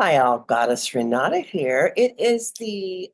Hi, all. Goddess Renata here. It is the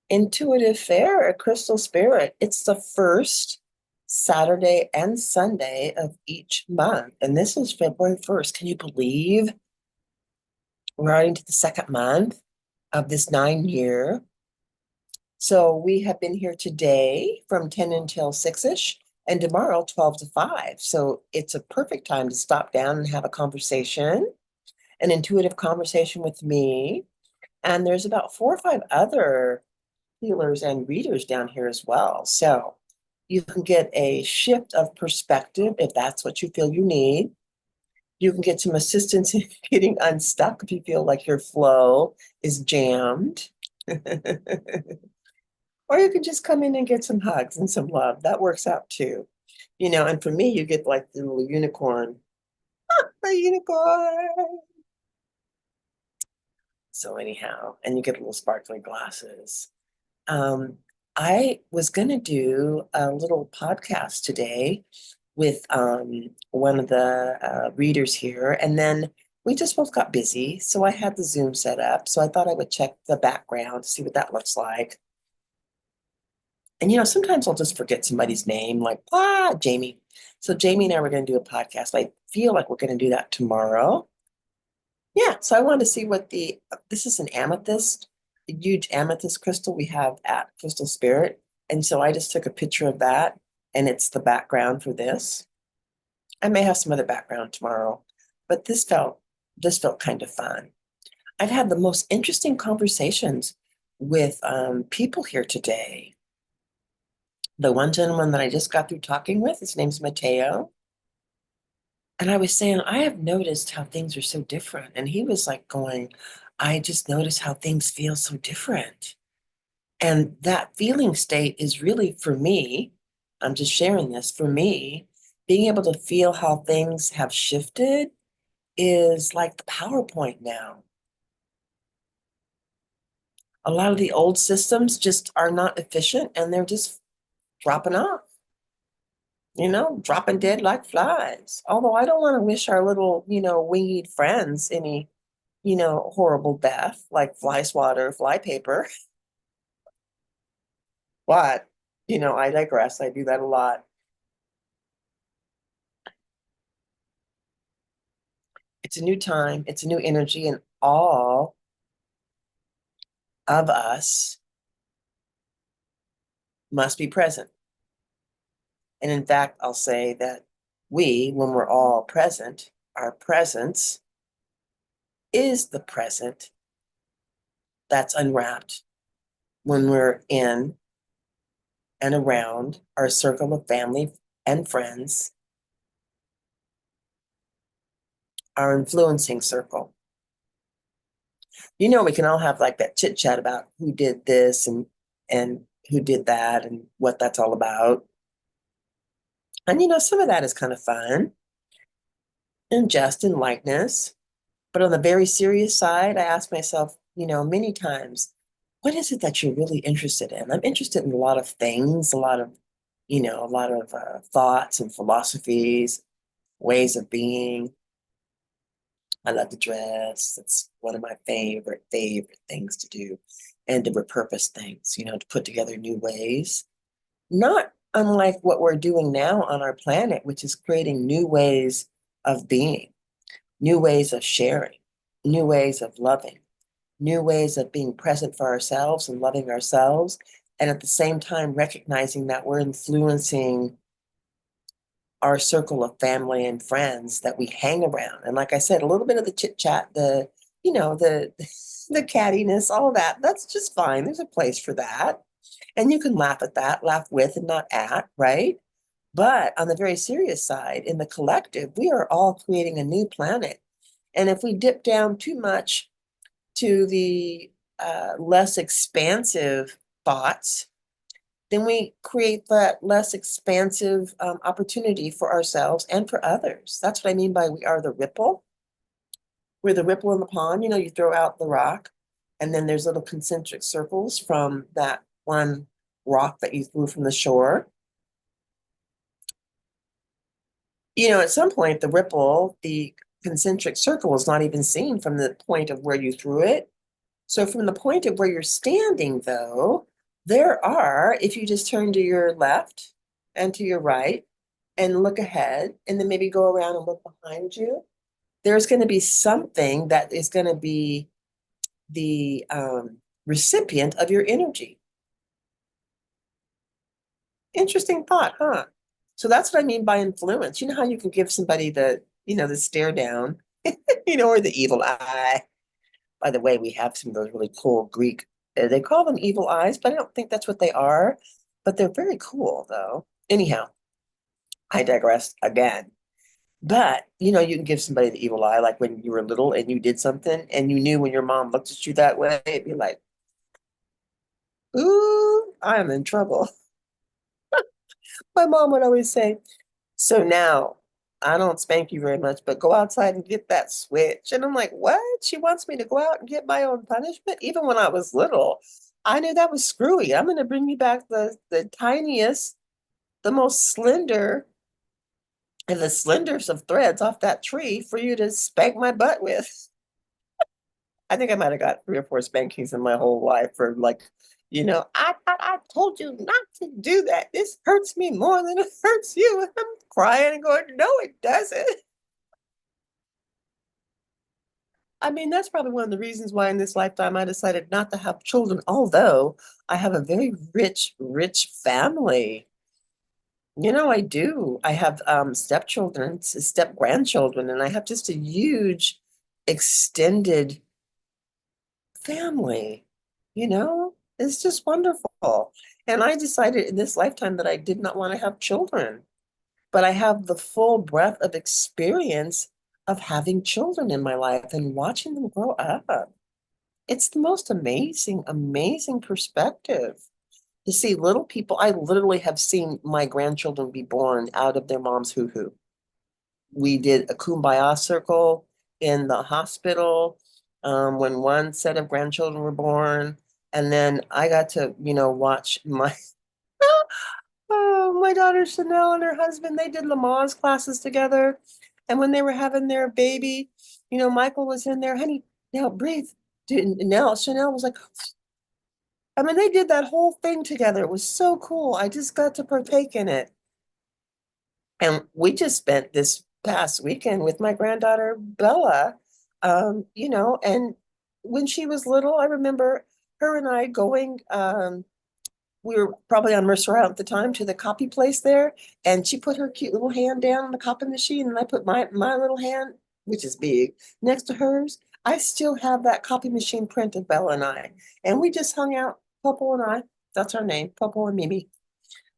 Intuitive Fair at Crystal Spirit. It's the first Saturday and Sunday of each month, and this is February 1st. Can you believe we're already into the second month of this 9 year? So we have been here today from 10 until 6-ish, and tomorrow 12 to 5. So it's a perfect time to stop down and have a conversation, an intuitive conversation with me. And there's about 4 or 5 other healers and readers down here as well. So you can get a shift of perspective if that's what you feel you need. You can get some assistance in getting unstuck if you feel like your flow is jammed. Or you can just come in and get some hugs and some love. That works out too. And for me, you get like the little unicorn. A unicorn. So anyhow, and you get little sparkly glasses. Um, I was going to do a little podcast today with one of the readers here, and then we just both got busy. So I had the Zoom set up. So I thought I would check the background to see what that looks like. And sometimes I'll just forget somebody's name, like Jamie. So Jamie and I were going to do a podcast. I feel like we're going to do that tomorrow. Yeah, so I wanted to see what this is an amethyst, a huge amethyst crystal we have at Crystal Spirit. And so I just took a picture of that, and it's the background for this. I may have some other background tomorrow, but this felt kind of fun. I've had the most interesting conversations with people here today. The one gentleman that I just got through talking with, his name's Mateo. And I was saying, I have noticed how things are so different. And he was like going, I just noticed how things feel so different. And that feeling state is really for me, I'm just sharing this, for me, being able to feel how things have shifted is like the PowerPoint now. A lot of the old systems just are not efficient and they're just dropping off, dropping dead like flies. Although I don't want to wish our little, winged friends any horrible death like fly swatter, fly paper. But, I digress. I do that a lot. It's a new time, it's a new energy, and all of us must be present. And in fact, I'll say that when we're all present, our presence is the present that's unwrapped when we're in and around our circle of family and friends, our influencing circle. We can all have like that chit chat about who did this and who did that and what that's all about. And some of that is kind of fun and just in likeness. But on the very serious side, I ask myself, many times, what is it that you're really interested in? I'm interested in a lot of things, a lot of thoughts and philosophies, ways of being. I love to dress. It's one of my favorite things to do, and to repurpose things, to put together new ways. Not unlike what we're doing now on our planet, which is creating new ways of being, new ways of sharing, new ways of loving, new ways of being present for ourselves and loving ourselves. And at the same time, recognizing that we're influencing our circle of family and friends that we hang around. And like I said, a little bit of the chit chat, the the cattiness, all of that, that's just fine. There's a place for that. And you can laugh at that, laugh with and not at, right? But on the very serious side, in the collective, we are all creating a new planet. And if we dip down too much to the less expansive thoughts, then we create that less expansive opportunity for ourselves and for others. That's what I mean by we are the ripple. We're the ripple in the pond. You throw out the rock, and then there's little concentric circles from that one rock that you threw from the shore. At some point, the ripple, the concentric circle is not even seen from the point of where you threw it. So from the point of where you're standing, though, there are, if you just turn to your left and to your right and look ahead, and then maybe go around and look behind you, there's going to be something that is going to be the recipient of your energy. Interesting thought, huh? So that's what I mean by influence. You know how you can give somebody the stare down, or the evil eye. By the way, we have some of those really cool Greek, they call them evil eyes, but I don't think that's what they are. But they're very cool, though. Anyhow, I digress again. But, you can give somebody the evil eye, like when you were little and you did something and you knew when your mom looked at you that way, it'd be like, ooh, I am in trouble. My mom would always say, so now I don't spank you very much, but go outside and get that switch. And I'm like, what? She wants me to go out and get my own punishment? Even when I was little, I knew that was screwy. I'm going to bring you back the tiniest, the most slender, and the slenderest of threads off that tree for you to spank my butt with. I think I might have got 3 or 4 spankings in my whole life for like, I told you not to do that. This hurts me more than it hurts you. And I'm crying and going, no, it doesn't. I mean, that's probably one of the reasons why in this lifetime I decided not to have children, although I have a very rich, rich family. I do. I have stepchildren, step grandchildren, and I have just a huge extended family, it's just wonderful. And I decided in this lifetime that I did not want to have children, but I have the full breadth of experience of having children in my life and watching them grow up. It's the most amazing, amazing perspective to see little people. I literally have seen my grandchildren be born out of their mom's hoo-hoo. We did a kumbaya circle in the hospital when one set of grandchildren were born. And then I got to, watch my daughter Chanel and her husband, they did Lamaze classes together. And when they were having their baby, Michael was in there, honey, now breathe. Dude, now Chanel was like, I mean, they did that whole thing together. It was so cool. I just got to partake in it. And we just spent this past weekend with my granddaughter Bella, and when she was little, I remember her and I going, we were probably on Mercer Island at the time, to the copy place there, and she put her cute little hand down on the copy machine, and I put my little hand, which is big, next to hers. I still have that copy machine print of Bella and I, and we just hung out, Popo and I, that's our name, Popo and Mimi,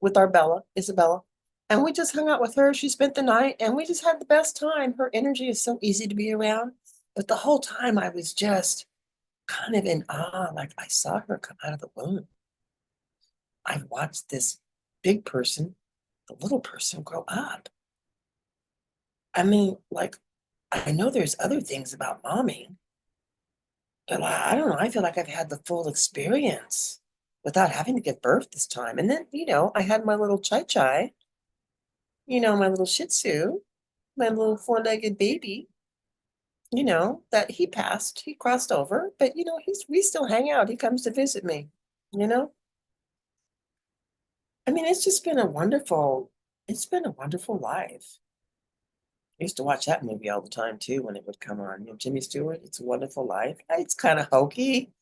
with our Bella, Isabella. And we just hung out with her. She spent the night and we just had the best time. Her energy is so easy to be around. But the whole time I was just kind of in awe, like I saw her come out of the womb. I watched this big person, the little person grow up. I mean, like, I know there's other things about momming, but I don't know. I feel like I've had the full experience without having to give birth this time. And then, I had my little Chai Chai, my little Shih Tzu, my little 4-legged baby, that he passed, he crossed over, but we still hang out. He comes to visit me, you know? I mean, it's been a wonderful life. I used to watch that movie all the time too when it would come on. Jimmy Stewart, It's a Wonderful Life. It's kind of hokey,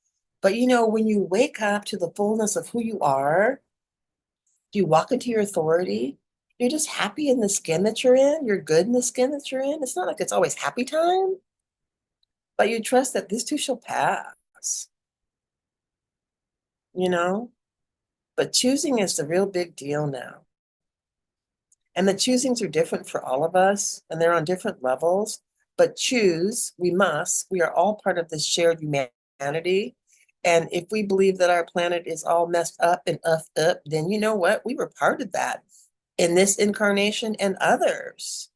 but when you wake up to the fullness of who you are, you walk into your authority, you're just happy in the skin that you're in, you're good in the skin that you're in. It's not like it's always happy time, but you trust that this too shall pass, you know? But choosing is the real big deal now. And the choosings are different for all of us, and they're on different levels. But we are all part of this shared humanity. And if we believe that our planet is all messed up and up, then you know what? We were part of that in this incarnation and others.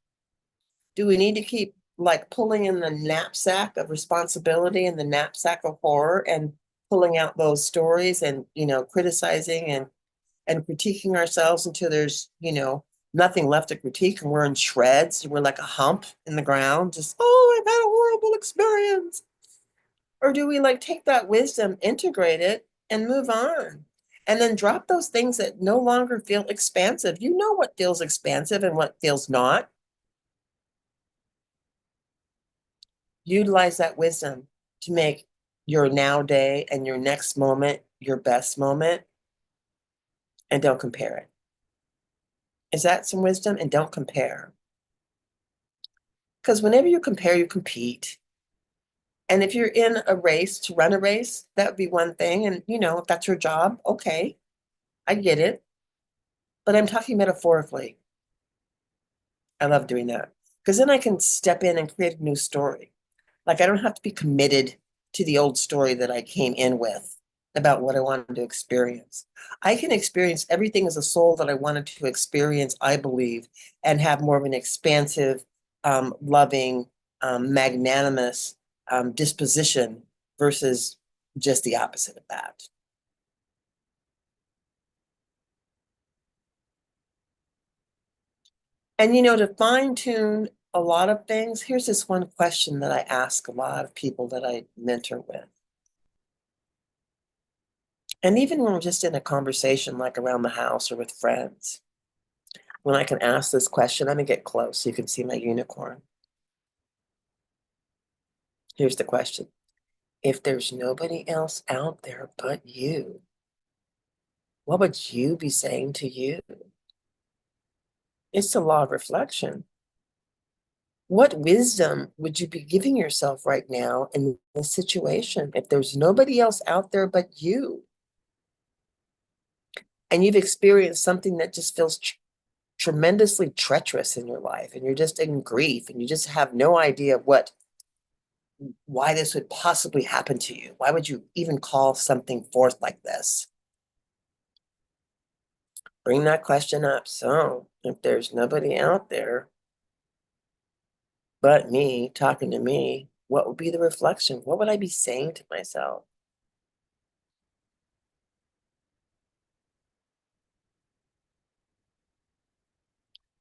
Do we need to keep like pulling in the knapsack of responsibility and the knapsack of horror and pulling out those stories and criticizing and critiquing ourselves until there's nothing left to critique and we're in shreds. We're like a hump in the ground, just, oh, I've had a horrible experience. Or do we like take that wisdom, integrate it, and move on? And then drop those things that no longer feel expansive. You know what feels expansive and what feels not. Utilize that wisdom to make your now day and your next moment your best moment, and don't compare it. Is that some wisdom? And don't compare. Because whenever you compare, you compete. And if you're in a race to run a race, that would be one thing. And, if that's your job, okay, I get it. But I'm talking metaphorically. I love doing that because then I can step in and create a new story. Like I don't have to be committed to the old story that I came in with about what I wanted to experience. I can experience everything as a soul that I wanted to experience, I believe, and have more of an expansive, loving, magnanimous disposition versus just the opposite of that. And to fine tune a lot of things, here's this one question that I ask a lot of people that I mentor with. And even when we're just in a conversation, like around the house or with friends, when I can ask this question, I'm gonna get close so you can see my unicorn. Here's the question. If there's nobody else out there but you, what would you be saying to you? It's the law of reflection. What wisdom would you be giving yourself right now in this situation if there's nobody else out there but you? And you've experienced something that just feels tremendously treacherous in your life, and you're just in grief, and you just have no idea why this would possibly happen to you. Why would you even call something forth like this? Bring that question up. So, if there's nobody out there but me talking to me, what would be the reflection? What would I be saying to myself?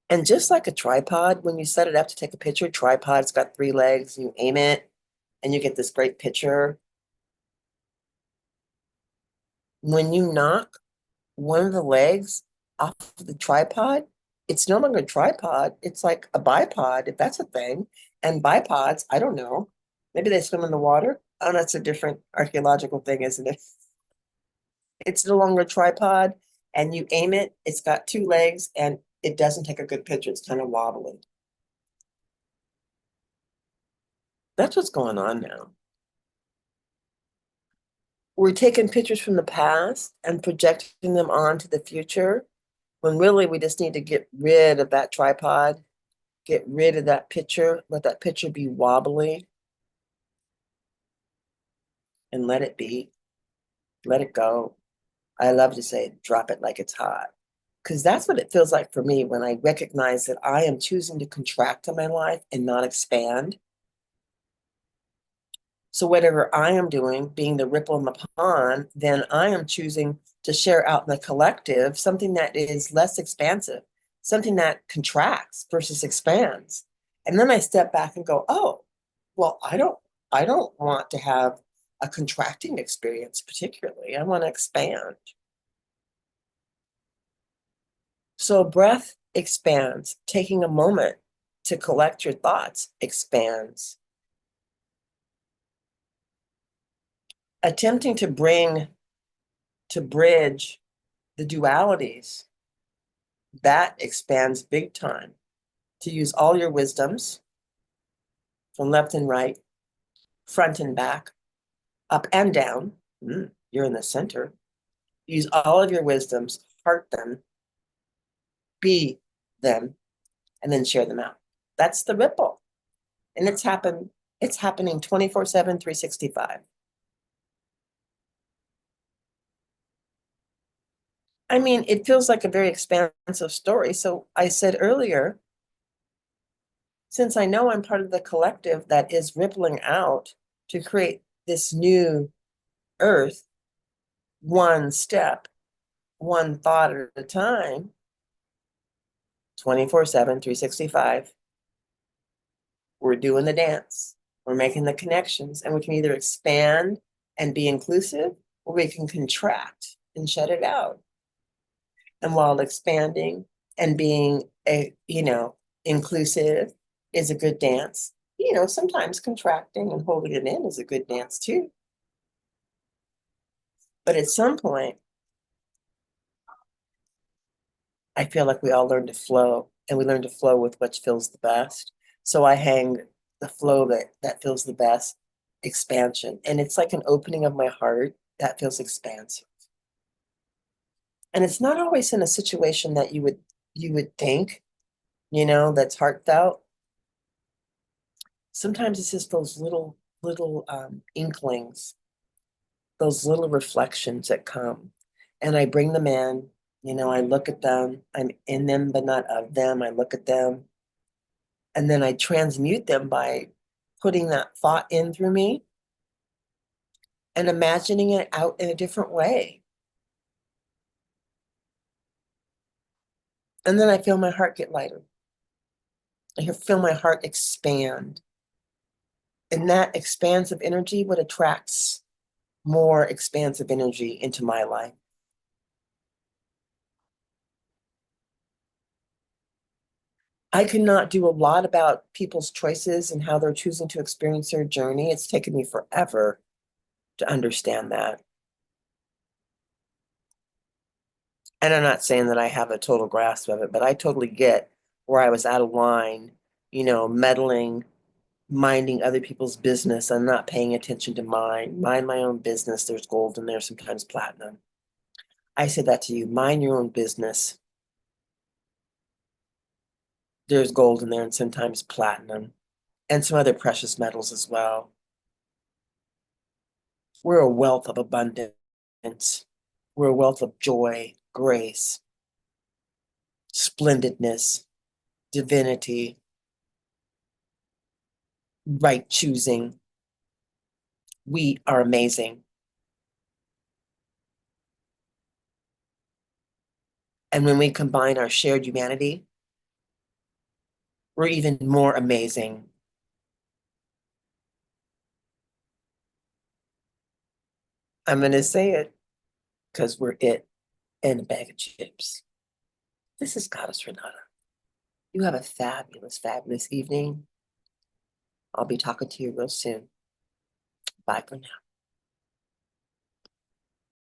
And just like a tripod, when you set it up to take a picture, tripod's got 3 legs, you aim it, and you get this great picture. When you knock one of the legs off of the tripod, it's no longer a tripod. It's like a bipod, if that's a thing. And bipods, I don't know. Maybe they swim in the water. Oh, that's a different archaeological thing, isn't it? It's no longer a tripod, and you aim it, it's got 2 legs, and it doesn't take a good picture. It's kind of wobbly. That's what's going on now. We're taking pictures from the past and projecting them onto the future, when really we just need to get rid of that tripod, get rid of that picture, let that picture be wobbly, and let it be. Let it go. I love to say, drop it like it's hot. Because that's what it feels like for me when I recognize that I am choosing to contract in my life and not expand. So whatever I am doing, being the ripple in the pond, then I am choosing to share out in the collective something that is less expansive, something that contracts versus expands. And then I step back and go, oh, well, I don't want to have a contracting experience particularly. I want to expand. So breath expands, taking a moment to collect your thoughts expands. Attempting to bridge the dualities, that expands big time. To use all your wisdoms from left and right, front and back, up and down. You're in the center. Use all of your wisdoms, heart them, be them, and then share them out. That's the ripple. And it's happening 24/7, 365. I mean, it feels like a very expansive story. So I said earlier, since I know I'm part of the collective that is rippling out to create this new earth, one step, one thought at a time, 24/7, 365. We're doing the dance. We're making the connections, and we can either expand and be inclusive, or we can contract and shut it out. And while expanding and being inclusive is a good dance, sometimes contracting and holding it in is a good dance too. But at some point, I feel like we all learn to flow, and we learn to flow with what feels the best. So I hang the flow that feels the best, expansion. And it's like an opening of my heart that feels expansive. And it's not always in a situation that you would think, that's heartfelt. Sometimes it's just those little inklings, those little reflections that come. And I bring them in, I look at them, I'm in them, but not of them. I look at them, and then I transmute them by putting that thought in through me and imagining it out in a different way. And then I feel my heart get lighter. I feel my heart expand. And that expansive energy what attracts more expansive energy into my life. I cannot do a lot about people's choices and how they're choosing to experience their journey. It's taken me forever to understand that. And I'm not saying that I have a total grasp of it, but I totally get where I was out of line, meddling, minding other people's business. I'm not paying attention to mine. Mind my own business. There's gold in there, sometimes platinum. I said that to you. Mind your own business. There's gold in there and sometimes platinum and some other precious metals as well. We're a wealth of abundance. We're a wealth of joy, grace, splendidness, divinity, right choosing. We are amazing. And when we combine our shared humanity, we're even more amazing. I'm going to say it because we're it and a bag of chips. This is Goddess Renata. You have a fabulous, fabulous evening. I'll be talking to you real soon. Bye for now.